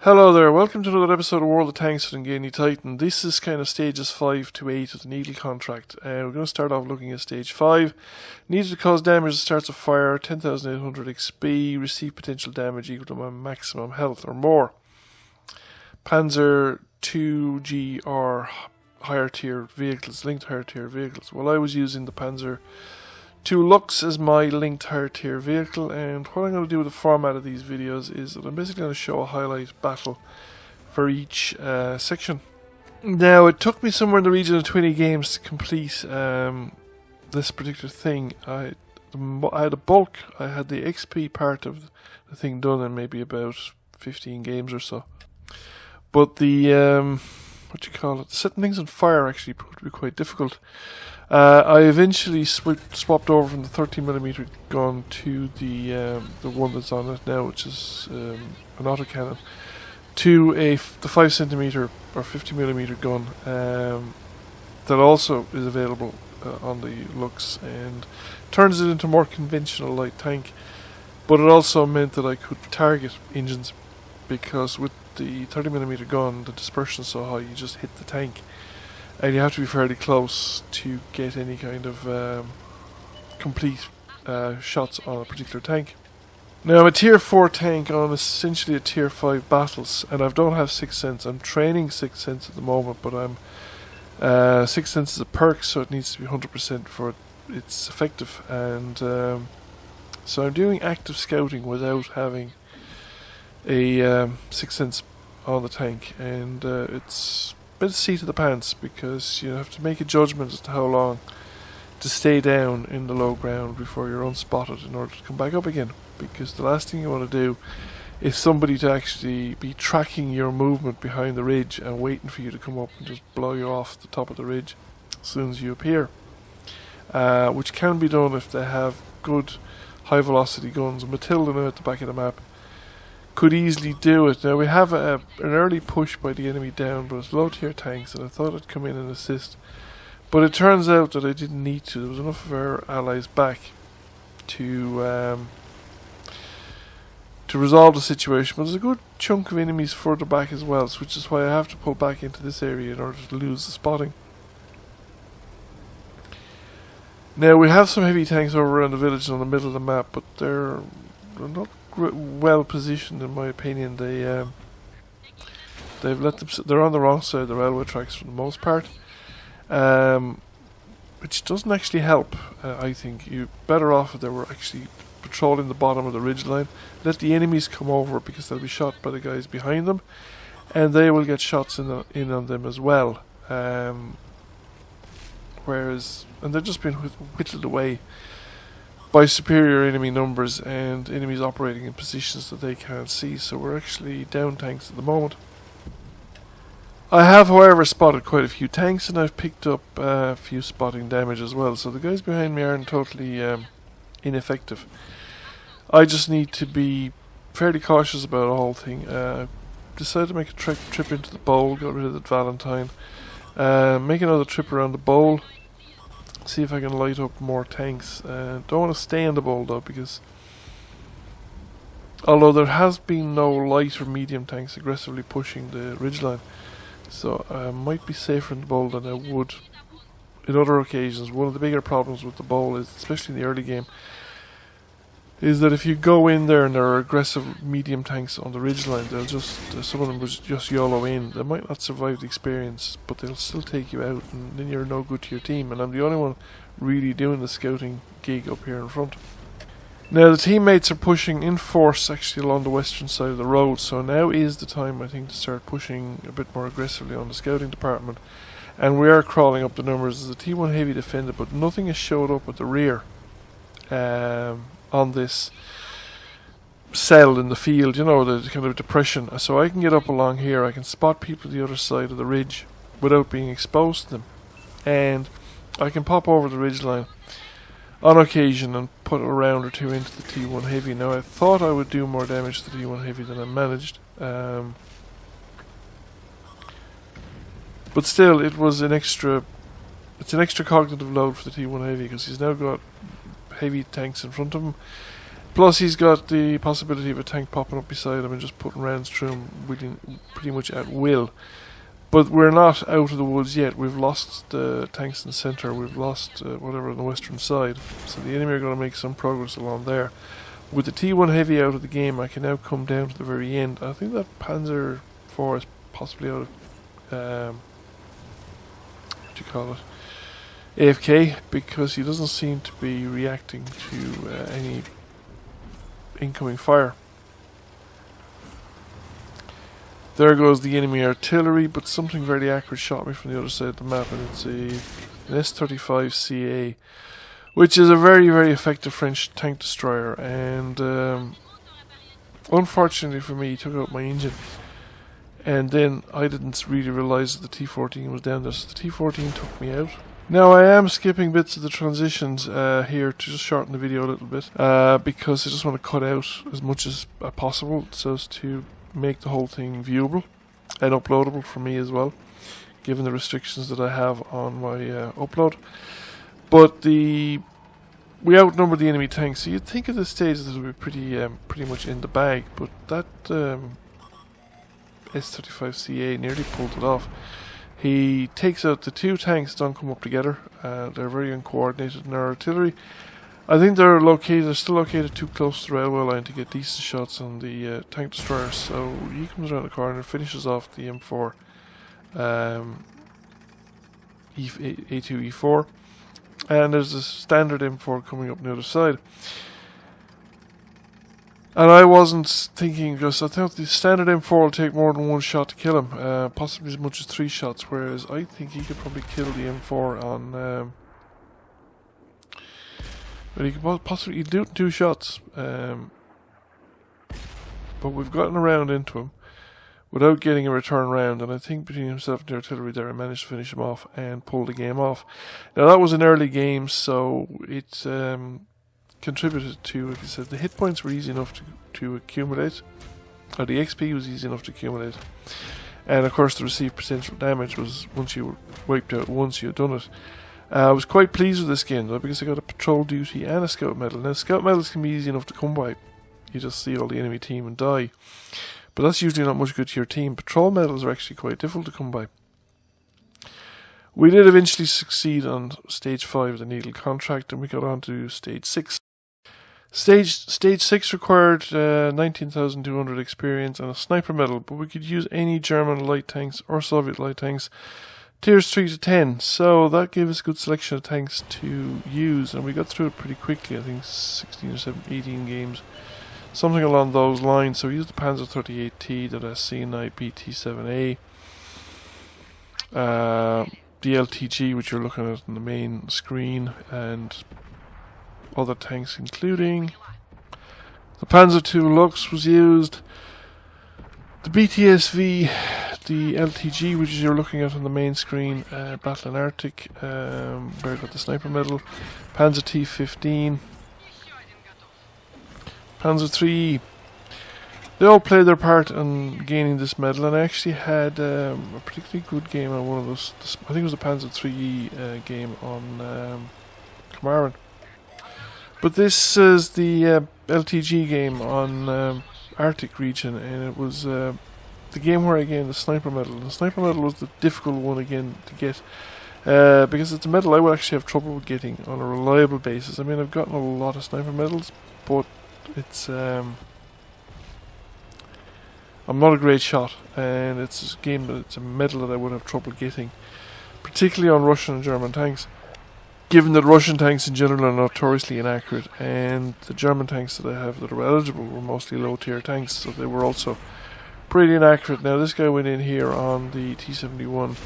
Hello there, welcome to another episode of World of Tanks with Ngani Titan. This is kind of stages 5 to 8 of the Needle contract. We're going to start off looking at stage 5. Needed to cause damage that starts a fire, 10,800 XP, receive potential damage equal to my maximum health or more. Panzer 2G or higher tier vehicles, linked higher tier vehicles. Well, I was using the Panzer 2 Lux as my linked higher tier vehicle, and what I'm going to do with the format of these videos is that I'm basically going to show a highlight battle for each section. Now, it took me somewhere in the region of 20 games to complete this particular thing. I had a bulk, I had the XP part of the thing done in maybe about 15 games or so. But the, setting things on fire actually proved to be quite difficult. I eventually swapped over from the 30mm gun to the one that's on it now, which is an autocannon, to the 5cm or 50mm gun that also is available on the Lux, and turns it into a more conventional light tank. But it also meant that I could target engines, because with the 30mm gun the dispersion is so high you just hit the tank. And you have to be fairly close to get any kind of complete shots on a particular tank. Now, I'm a tier 4 tank on essentially a tier 5 battles, and I don't have 6th Sense. I'm training 6th Sense at the moment, but I'm 6th Sense is a perk, so it needs to be 100% before it's effective. And so I'm doing active scouting without having a 6th Sense on the tank, and it's bit of seat of the pants, because you have to make a judgment as to how long to stay down in the low ground before you're unspotted in order to come back up again, because the last thing you want to do is somebody to actually be tracking your movement behind the ridge and waiting for you to come up and just blow you off the top of the ridge as soon as you appear, which can be done if they have good high velocity guns. Matilda now at the back of the map could easily do it. Now, we have an early push by the enemy down, but it's low tier tanks, and I thought I'd come in and assist, but it turns out that I didn't need to. There was enough of our allies back to resolve the situation, but there's a good chunk of enemies further back as well, which is why I have to pull back into this area in order to lose the spotting. Now, we have some heavy tanks over around the village on the middle of the map, but they're not well positioned, in my opinion. They've let them. They're on the wrong side of the railway tracks for the most part, which doesn't actually help. I think you're better off if they were actually patrolling the bottom of the ridge line. Let the enemies come over, because they'll be shot by the guys behind them, and they will get shots in on them as well. And they're just being whittled away by superior enemy numbers and enemies operating in positions that they can't see, so we're actually down tanks at the moment. I have, however, spotted quite a few tanks, and I've picked up a few spotting damage as well, so the guys behind me aren't totally ineffective. I just need to be fairly cautious about the whole thing. Decided to make a trip into the bowl, got rid of that Valentine, make another trip around the bowl, see if I can light up more tanks. Don't want to stay in the bowl though, because although there has been no light or medium tanks aggressively pushing the ridgeline, so I might be safer in the bowl than I would in other occasions. One of the bigger problems with the bowl is, especially in the early game, is that if you go in there and there are aggressive medium tanks on the ridgeline, they'll just some of them will just YOLO in. They might not survive the experience, but they'll still take you out, and then you're no good to your team. And I'm the only one really doing the scouting gig up here in front. Now, the teammates are pushing in force actually along the western side of the road, so now is the time, I think, to start pushing a bit more aggressively on the scouting department. And we are crawling up the numbers. There's a T1 heavy defender, but nothing has showed up at the rear on this cell in the field, you know, the kind of depression. So I can get up along here, I can spot people the other side of the ridge without being exposed to them, and I can pop over the ridge line on occasion and put a round or two into the T1 heavy. Now, I thought I would do more damage to the T1 heavy than I managed, but still, it's an extra cognitive load for the T1 heavy, because he's now got heavy tanks in front of him, Plus he's got the possibility of a tank popping up beside him and just putting rounds through him pretty much at will. But we're not out of the woods yet. We've lost the tanks in the centre. We've lost whatever on the western side. So the enemy are going to make some progress along there. With the T1 heavy out of the game, I can now come down to the very end. I think that Panzer IV is possibly out of what do you call it? AFK, because he doesn't seem to be reacting to any incoming fire. There goes the enemy artillery, but something very accurate shot me from the other side of the map, and it's an S-35CA, which is a very, very effective French tank destroyer, and unfortunately for me, he took out my engine, and then I didn't really realise that the T-14 was down there, so the T-14 took me out. Now I am skipping bits of the transitions here to just shorten the video a little bit, because I just want to cut out as much as possible so as to make the whole thing viewable and uploadable for me as well, given the restrictions that I have on my upload. But we outnumbered the enemy tanks, so you'd think at this stage that it would be pretty much in the bag, but that S-35CA nearly pulled it off. He takes out the two tanks that don't come up together. They're very uncoordinated in their artillery. I think they're still located too close to the railway line to get decent shots on the tank destroyer. So he comes around the corner and finishes off the M4 A2 E4. And there's a standard M4 coming up on the other side. And I wasn't thinking, because I thought the standard M4 will take more than one shot to kill him, possibly as much as 3 shots, whereas I think he could probably kill the M4 on... but he could possibly do it in 2 shots. But we've gotten around into him without getting a return round, and I think between himself and the artillery there I managed to finish him off and pull the game off. Now that was an early game, so it contributed to, like I said, the hit points were easy enough to accumulate, or the XP was easy enough to accumulate, and of course the received potential damage was, once you were wiped out once, you had done it. I was quite pleased with this game though, because I got a patrol duty and a scout medal. Now scout medals can be easy enough to come by, you just see all the enemy team and die, but that's usually not much good to your team. Patrol medals are actually quite difficult to come by. We did eventually succeed on stage 5 of the Needle contract, and we got on to stage 6. Stage 6 required 19,200 experience and a sniper medal, but we could use any German light tanks or Soviet light tanks, tiers 3 to 10, so that gave us a good selection of tanks to use, and we got through it pretty quickly. I think 16 or 18 games, something along those lines. So we used the Panzer 38T, the C9 BT7A, the LTG, which you're looking at on the main screen, and other tanks including the Panzer II Lux was used, the BTSV, the LTG, which you're looking at on the main screen, Battle in Arctic, where I got the sniper medal, Panzer T15, Panzer III. They all played their part in gaining this medal, and I actually had a particularly good game on one of those. I think it was the Panzer III game on Kamaran. But this is the LTG game on Arctic region, and it was the game where I gained the sniper medal. The sniper medal was the difficult one again to get, because it's a medal I would actually have trouble with getting on a reliable basis. I mean, I've gotten a lot of sniper medals, but it's I'm not a great shot, and it's a game that it's a medal that I would have trouble getting, particularly on Russian and German tanks, given that Russian tanks in general are notoriously inaccurate, and the German tanks that I have that are eligible were mostly low tier tanks, so they were also pretty inaccurate. Now this guy went in here on the T71,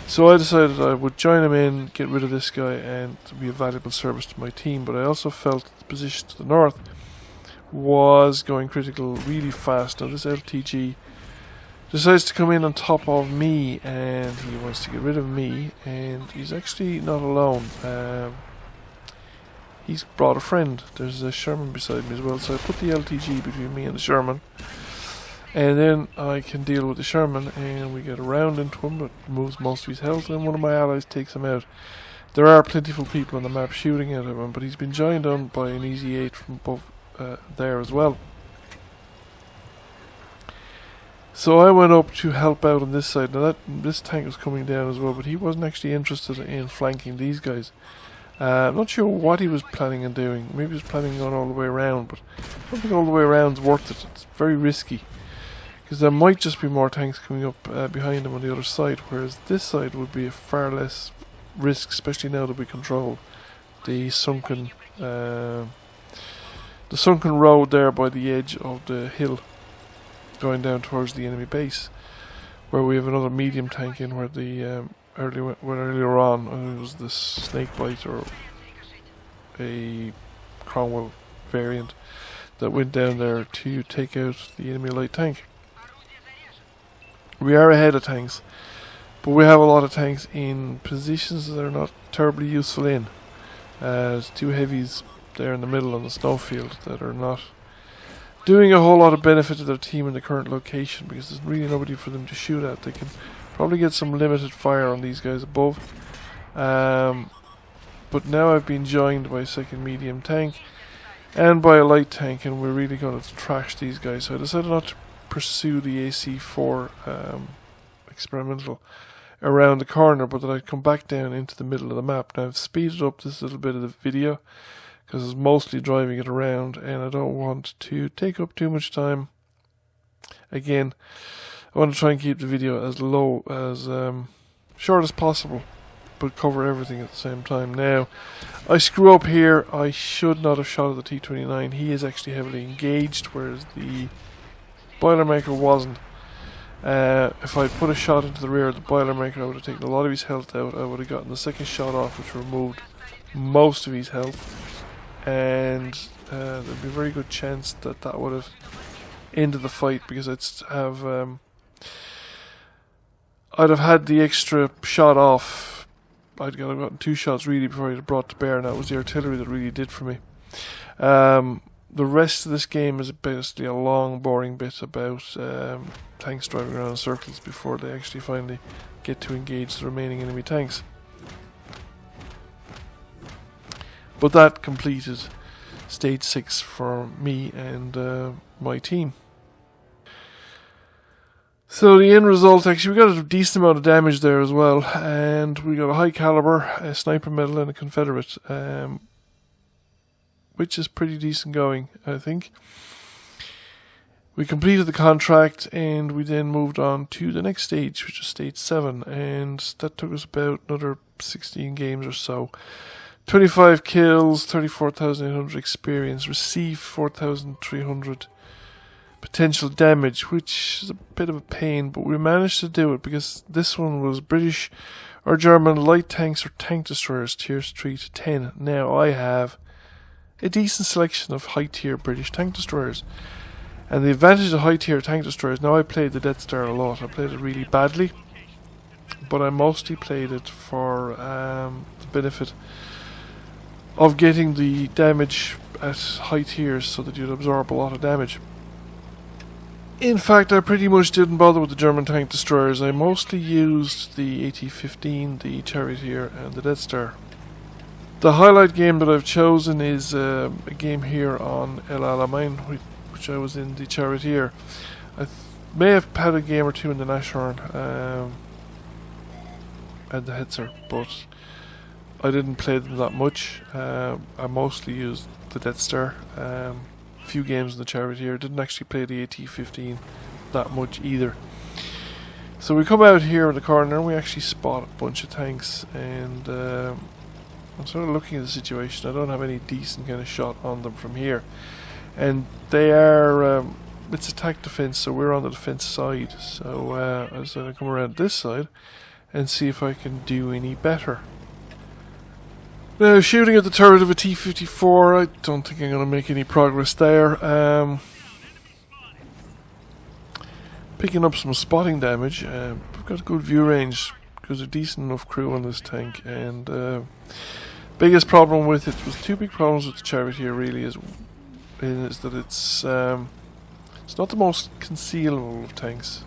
so I decided I would join him in, get rid of this guy, and be a valuable service to my team. But I also felt that the position to the north was going critical really fast. Now this LTG decides to come in on top of me, and he wants to get rid of me, and he's actually not alone. He's brought a friend. There's a Sherman beside me as well, so I put the LTG between me and the Sherman, and then I can deal with the Sherman, and we get around into him, but removes most of his health, and one of my allies takes him out. There are plentiful people on the map shooting at him, but he's been joined on by an Easy 8 from above there as well. So I went up to help out on this side. Now this tank was coming down as well, but he wasn't actually interested in flanking these guys. I'm not sure what he was planning on doing. Maybe he was planning on going all the way around, but I don't think all the way around is worth it. It's very risky, because there might just be more tanks coming up behind him on the other side, whereas this side would be a far less risk, especially now that we control the sunken road there by the edge of the hill, going down towards the enemy base, where we have another medium tank in where the earlier on, I think it was the Snakebite or a Cromwell variant that went down there to take out the enemy light tank. We are ahead of tanks, but we have a lot of tanks in positions that are not terribly useful in. There's two heavies there in the middle on the snowfield that are not doing a whole lot of benefit to their team in the current location, because there's really nobody for them to shoot at. They can probably get some limited fire on these guys above. But now I've been joined by a second medium tank and by a light tank, and we're really going to trash these guys. So I decided not to pursue the AC4 experimental around the corner, but that I'd come back down into the middle of the map. Now I've speeded up this little bit of the video because it's mostly driving it around, and I don't want to take up too much time. Again, I want to try and keep the video as low, as short as possible, but cover everything at the same time. Now, I screw up here. I should not have shot at the T-29. He is actually heavily engaged, whereas the Boilermaker wasn't. If I'd put a shot into the rear of the Boilermaker, I would have taken a lot of his health out. I would have gotten the second shot off, which removed most of his health, and there'd be a very good chance that that would have ended the fight, because I'd have had the extra shot off. I'd have gotten two shots really before I'd have brought to bear, and that was the artillery that really did for me. The rest of this game is basically a long, boring bit about tanks driving around in circles before they actually finally get to engage the remaining enemy tanks. But that completed stage 6 for me and my team. So the end result, actually, we got a decent amount of damage there as well, and we got a high caliber, a sniper medal, and a Confederate, which is pretty decent going, I think. We completed the contract, and we then moved on to the next stage, which is stage 7, and that took us about another 16 games or so. 25 kills, 34,800 experience, received 4,300 potential damage, which is a bit of a pain, but we managed to do it because this one was British or German light tanks or tank destroyers, tiers 3 to 10. Now I have a decent selection of high tier British tank destroyers, and the advantage of high tier tank destroyers, now I played the Death Star a lot. I played it really badly, but I mostly played it for the benefit of getting the damage at high tiers so that you'd absorb a lot of damage. In fact, I pretty much didn't bother with the German tank destroyers. I mostly used the AT-15, the Charioteer, and the Death Star. The highlight game that I've chosen is a game here on El Alamein, which I was in the Charioteer. I may have had a game or two in the Nashorn and the Hetzer, but I didn't play them that much. I mostly used the Death Star. Few games in the Charioteer. Didn't actually play the AT-15 that much either. So we come out here in the corner and we actually spot a bunch of tanks, and I'm sort of looking at the situation. I don't have any decent kind of shot on them from here, and they are it's attack defense, so we're on the defense side. So I decided to come around this side and see if I can do any better. Now, shooting at the turret of a T-54, I don't think I'm going to make any progress there. Picking up some spotting damage. We've got a good view range because a decent enough crew on this tank, and biggest problem with it was two big problems with the Charioteer really is that it's not the most concealable of tanks.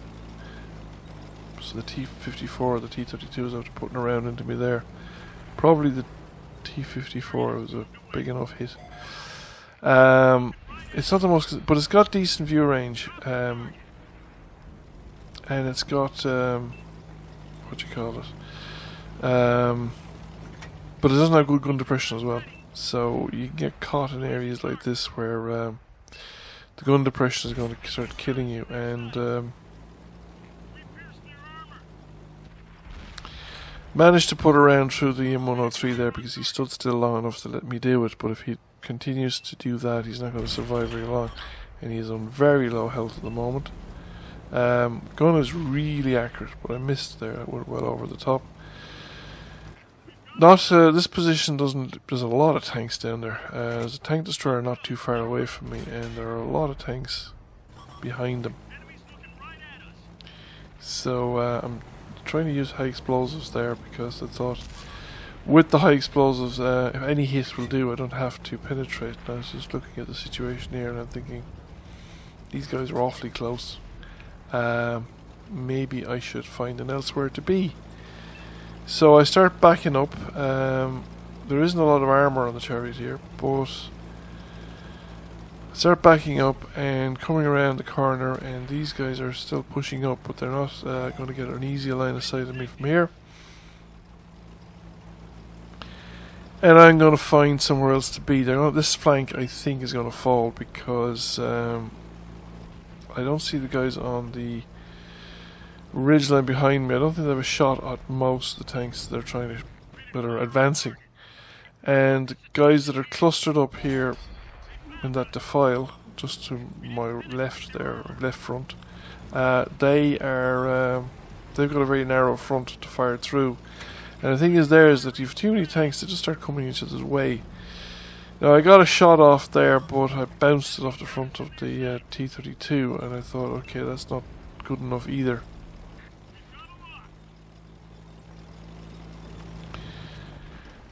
So the T-54 or the T-32 is after putting around into me there. Probably the T-54 was a big enough hit. it's not the most, but it's got decent view range, and it's got what do you call it? But it doesn't have good gun depression as well. So you can get caught in areas like this where the gun depression is going to start killing you, and managed to put around through the M103 there because he stood still long enough to let me do it. But if he continues to do that, he's not going to survive very long, and he's on very low health at the moment. Gun is really accurate, but I missed there. I went well over the top. Not this position doesn't. There's a lot of tanks down there. There's a tank destroyer not too far away from me, and there are a lot of tanks behind them. So I'm trying to use high explosives there because I thought with the high explosives, if any hit will do, I don't have to penetrate. And I was just looking at the situation here, and I'm thinking these guys are awfully close. Maybe I should find an elsewhere to be. So I start backing up. There isn't a lot of armor on the chariot here, but I start backing up and coming around the corner, and these guys are still pushing up, but they're not going to get an easy line of sight of me from here. And I'm going to find somewhere else to be. This flank, I think, is going to fall because I don't see the guys on the ridgeline behind me. I don't think they have a shot at most of the tanks that are advancing. And guys that are clustered up here in that defile, just to my left there, left front, they've got a very narrow front to fire through. And the thing is that you have too many tanks that just start coming each other's way. Now I got a shot off there, but I bounced it off the front of the T-32, and I thought, okay, that's not good enough either.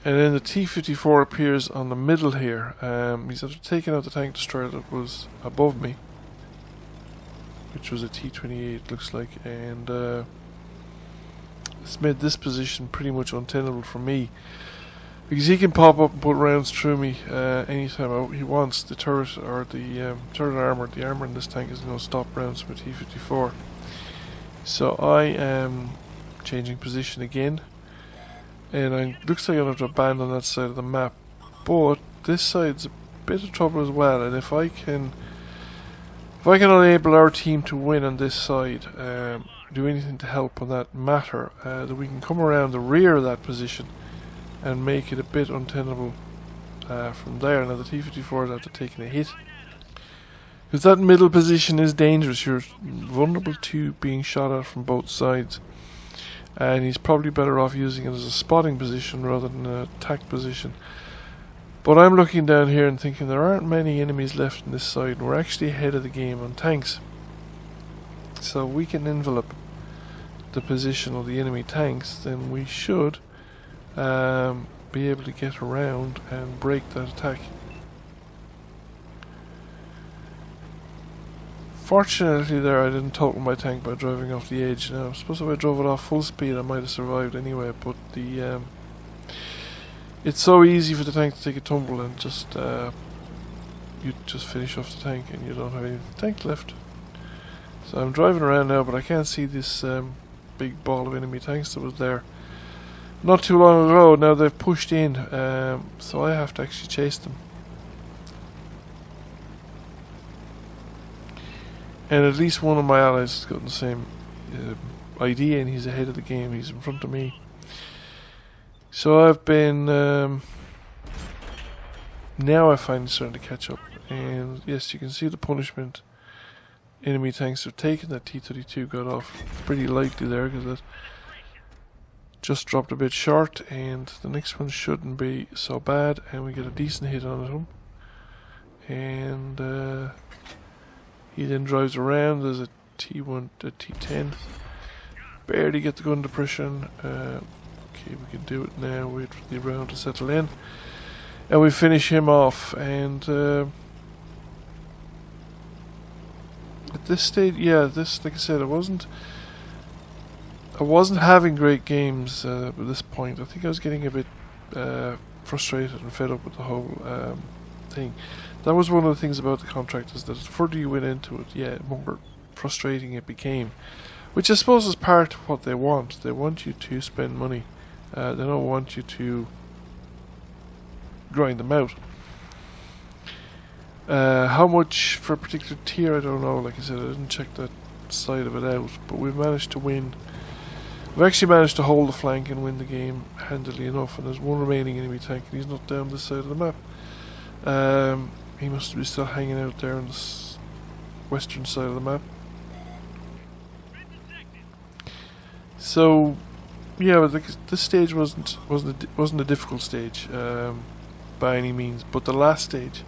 And then the T-54 appears on the middle here. He's after taking out the tank destroyer that was above me, which was a T-28, looks like, and it's made this position pretty much untenable for me because he can pop up and put rounds through me anytime he wants. The turret or the turret armor, the armor in this tank isn't going to stop rounds from a T-54. So I am changing position again. And it looks like I'll have to abandon that side of the map, but this side's a bit of trouble as well. And if I can enable our team to win on this side, do anything to help on that matter, that we can come around the rear of that position and make it a bit untenable from there. Now the T-54 is after taking a hit, because that middle position is dangerous. You're vulnerable to being shot at from both sides. And he's probably better off using it as a spotting position rather than an attack position. But I'm looking down here and thinking there aren't many enemies left on this side, and we're actually ahead of the game on tanks. So we can envelop the position of the enemy tanks, then we should be able to get around and break that attack. Fortunately there I didn't total my tank by driving off the edge. Now I suppose if I drove it off full speed I might have survived anyway, but the it's so easy for the tank to take a tumble and just you just finish off the tank and you don't have any tank left. So I'm driving around now, but I can't see this big ball of enemy tanks that was there not too long ago. Now they've pushed in, so I have to actually chase them. And at least one of my allies has got the same idea, and he's ahead of the game. He's in front of me. So I've been now I finally starting to catch up. And yes, you can see the punishment enemy tanks have taken. That T-32 got off pretty lightly there because it just dropped a bit short, and the next one shouldn't be so bad, and we get a decent hit on him. And he then drives around. There's a T10. Barely get the gun depression. Okay, we can do it now. Wait for the round to settle in, and we finish him off. And at this stage, yeah, like I said, I wasn't having great games at this point. I think I was getting a bit frustrated and fed up with the whole thing. That was one of the things about the contract, is that the further you went into it, yeah, the more frustrating it became. Which I suppose is part of what they want. They want you to spend money. They don't want you to grind them out. How much for a particular tier, I don't know. Like I said, I didn't check that side of it out. But we've managed to win. We've actually managed to hold the flank and win the game handily enough. And there's one remaining enemy tank, and he's not down this side of the map. He must be still hanging out there on the western side of the map. So, yeah, this stage wasn't a difficult stage by any means. But the last stage,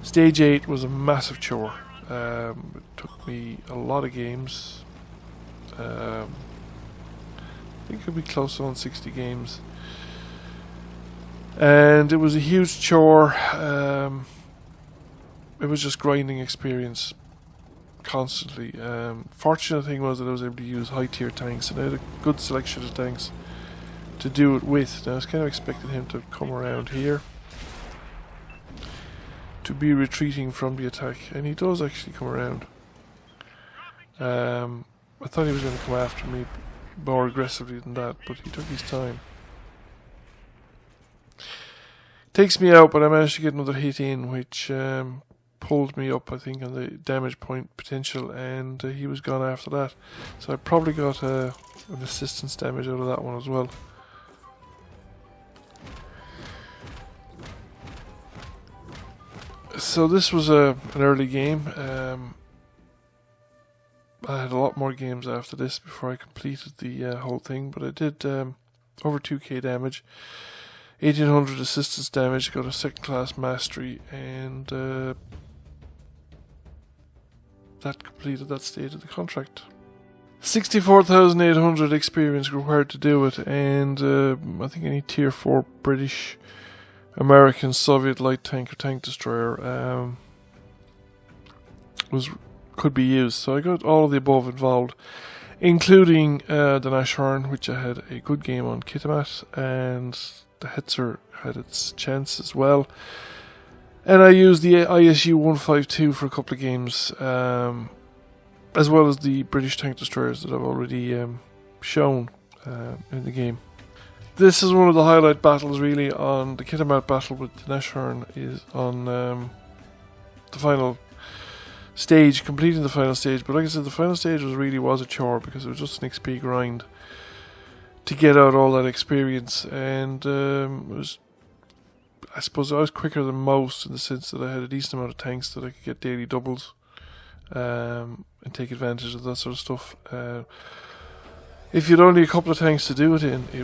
stage 8, was a massive chore. It took me a lot of games. I think it'll be close on 60 games. And it was a huge chore. It was just grinding experience constantly. Fortunate thing was that I was able to use high tier tanks, and I had a good selection of tanks to do it with. Now I was kind of expecting him to come around here to be retreating from the attack, and he does actually come around. I thought he was going to come after me more aggressively than that, but he took his time. Takes me out, but I managed to get another hit in, which pulled me up, I think, on the damage point potential, and he was gone after that. So I probably got an assistance damage out of that one as well. So this was an early game. I had a lot more games after this before I completed the whole thing, but I did over 2k damage, 1800 assistance damage, got a second class mastery, and that completed that stage of the contract. 64,800 experience required to do it, and I think any tier 4 British, American, Soviet light tank or tank destroyer could be used. So I got all of the above involved, including the Nashorn, which I had a good game on Kitimat, and the Hetzer had its chance as well. And I used the ISU 152 for a couple of games, as well as the British tank destroyers that I've already shown in the game. This is one of the highlight battles really on the Kitimat battle with the Nashorn, is on the final stage, completing the final stage. But like I said, the final stage really was a chore, because it was just an XP grind to get out all that experience, and I suppose I was quicker than most in the sense that I had a decent amount of tanks that I could get daily doubles and take advantage of that sort of stuff. If you'd only a couple of tanks to do it in, it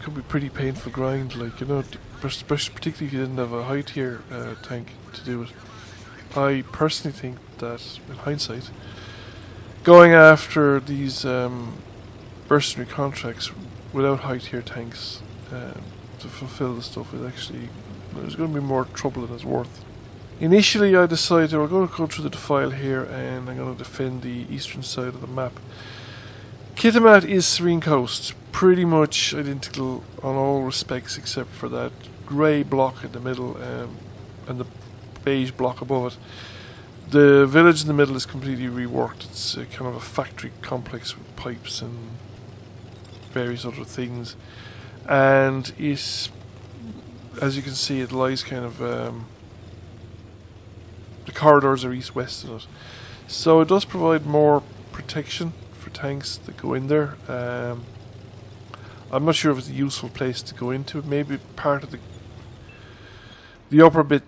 could be pretty painful grind, like, you know, particularly if you didn't have a high tier tank to do it. I personally think that, in hindsight, going after these mercenary contracts without high tier tanks to fulfill the stuff is actually, there's going to be more trouble than it's worth. Initially I decided we're going to go through the defile here, and I'm going to defend the eastern side of the map. Kitimat is Serene Coast, pretty much identical on all respects except for that grey block in the middle and the beige block above it. The village in the middle is completely reworked. It's kind of a factory complex with pipes and various other things, and it, as you can see, it lies kind of the corridors are east-west in it, so it does provide more protection for tanks that go in there. I'm not sure if it's a useful place to go into. Maybe part of the upper bit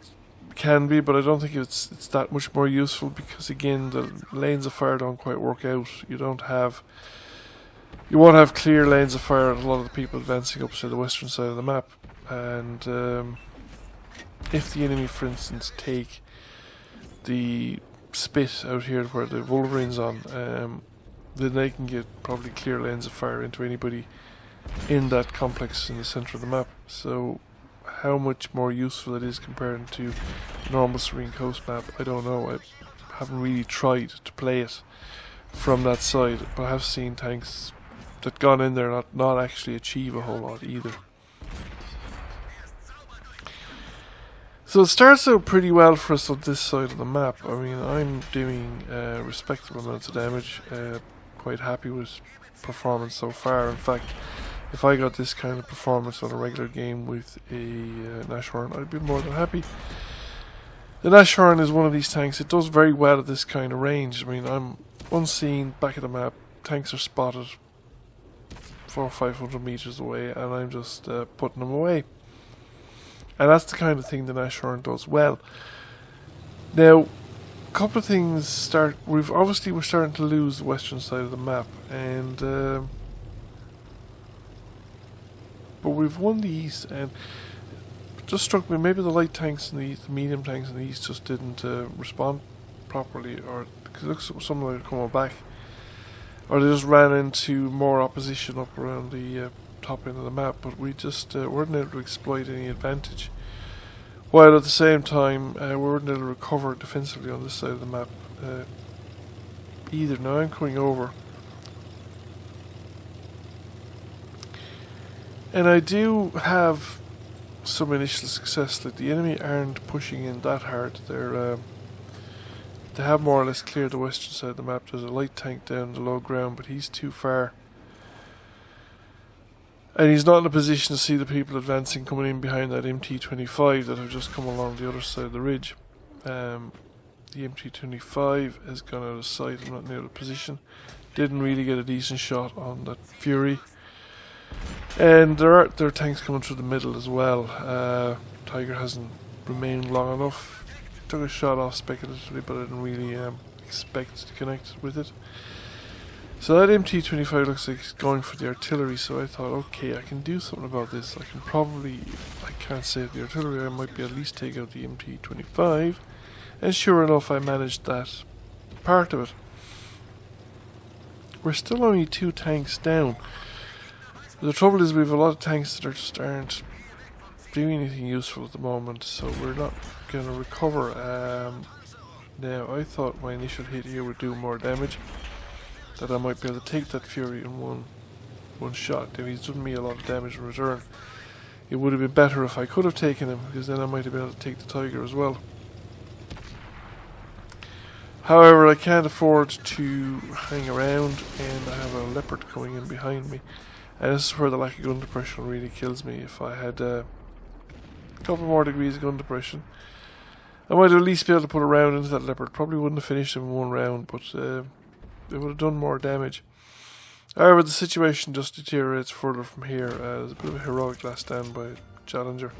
can be, but I don't think it's that much more useful, because again the lanes of fire don't quite work out. You won't have clear lanes of fire at a lot of the people advancing up to the western side of the map, and if the enemy, for instance, take the spit out here where the Wolverine's on, then they can get probably clear lanes of fire into anybody in that complex in the centre of the map. So how much more useful it is compared to normal Serene Coast map, I don't know. I haven't really tried to play it from that side, but I have seen tanks that gone in there not actually achieve a whole lot either. So it starts out pretty well for us on this side of the map. I mean, I'm doing respectable amounts of damage. Quite happy with performance so far. In fact, if I got this kind of performance on a regular game with a Nashorn, I'd be more than happy. The Nashorn is one of these tanks. It does very well at this kind of range. I mean, I'm unseen, back of the map. Tanks are spotted 400 or 500 meters away, and I'm just putting them away. And that's the kind of thing the Nashorn does well. Now, a couple of things start. We're starting to lose the western side of the map, and but we've won the east, and it just struck me maybe the light tanks and the medium tanks in the east just didn't respond properly, or because it looks like some of them are coming back, or they just ran into more opposition up around the top end of the map, but we just weren't able to exploit any advantage, while at the same time we weren't able to recover defensively on this side of the map either. Now I'm coming over, and I do have some initial success. Like, the enemy aren't pushing in that hard. They have more or less cleared the western side of the map. There's a light tank down the low ground, but he's too far. And he's not in a position to see the people advancing coming in behind that MT-25 that have just come along the other side of the ridge. The MT-25 has gone out of sight and not in a position. Didn't really get a decent shot on that Fury. And there are tanks coming through the middle as well. Tiger hasn't remained long enough. Took a shot off speculatively, but I didn't really expect to connect with it. So that MT-25 looks like it's going for the artillery, so I thought, okay, I can do something about this. I can probably, if I can't save the artillery, I might be at least take out the MT-25. And sure enough, I managed that part of it. We're still only 2 tanks down. The trouble is we have a lot of tanks that just aren't doing anything useful at the moment, so we're not going to recover. Now, I thought my initial hit here would do more damage, that I might be able to take that Fury in one shot. If he's done me a lot of damage in return, it would have been better if I could have taken him, because then I might have been able to take the Tiger as well. However, I can't afford to hang around, and I have a Leopard coming in behind me. And this is where the lack of gun depression really kills me. If I had a couple more degrees of gun depression, I might at least be able to put a round into that Leopard. Probably wouldn't have finished him in one round, but it would have done more damage. However, the situation just deteriorates further from here. There's a bit of a heroic last stand by Challenger,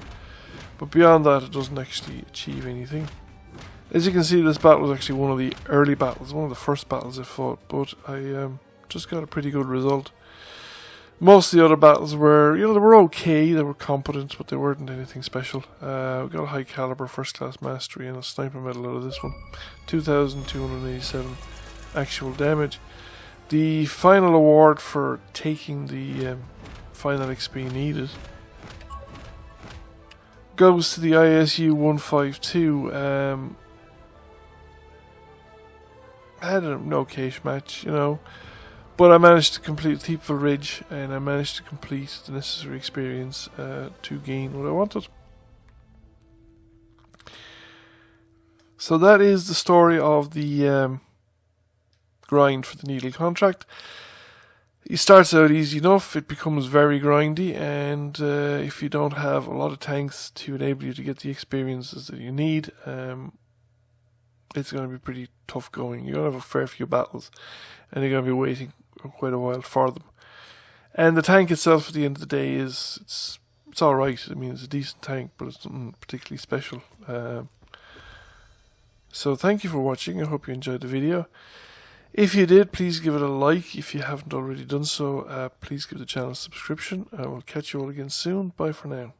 but beyond that it doesn't actually achieve anything. As you can see, this battle was actually one of the early battles, one of the first battles I fought, but I just got a pretty good result. Most of the other battles were, they were okay, they were competent, but they weren't anything special. We got a high caliber first class mastery and a sniper medal out of this one. 2,287 actual damage. The final award for taking the final XP needed goes to the ISU 152. I had an okayish match, but I managed to complete Thiepval Ridge, and I managed to complete the necessary experience to gain what I wanted. So that is the story of the grind for the Needle contract. It starts out easy enough, it becomes very grindy, and if you don't have a lot of tanks to enable you to get the experiences that you need, it's going to be pretty tough going. You're going to have a fair few battles, and you're going to be waiting quite a while for them. And the tank itself at the end of the day it's alright. I mean, it's a decent tank, but it's nothing particularly special. So thank you for watching. I hope you enjoyed the video. If you did, please give it a like. If you haven't already done so, please give the channel a subscription. I will catch you all again soon. Bye for now.